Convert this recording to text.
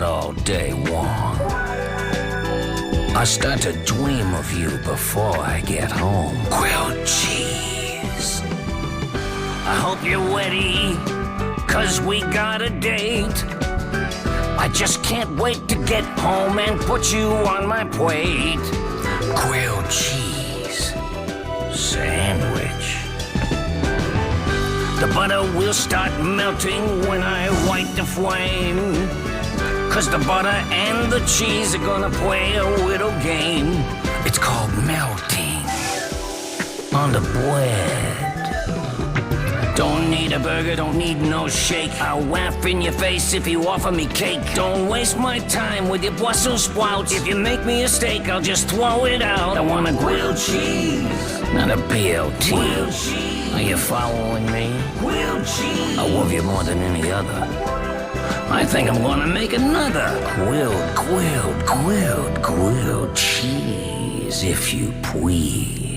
all day long. I start to dream of you before I get home. Grilled cheese. I hope you're ready, 'cause we got a date. I just can't wait to get home and put you on my plate. Grilled cheese sandwich. The butter will start melting when I light the flame, 'cause the butter and the cheese are gonna play a little game. It's called melting on the bread. Don't need a burger, don't need no shake. I'll laugh in your face if you offer me cake. Don't waste my time with your Brussels sprouts. If you make me a steak, I'll just throw it out. I want a grilled cheese, not a BLT. Grilled cheese. Are you following me? Grilled cheese. I love you more than any other. I think I'm gonna make another grilled cheese, if you please.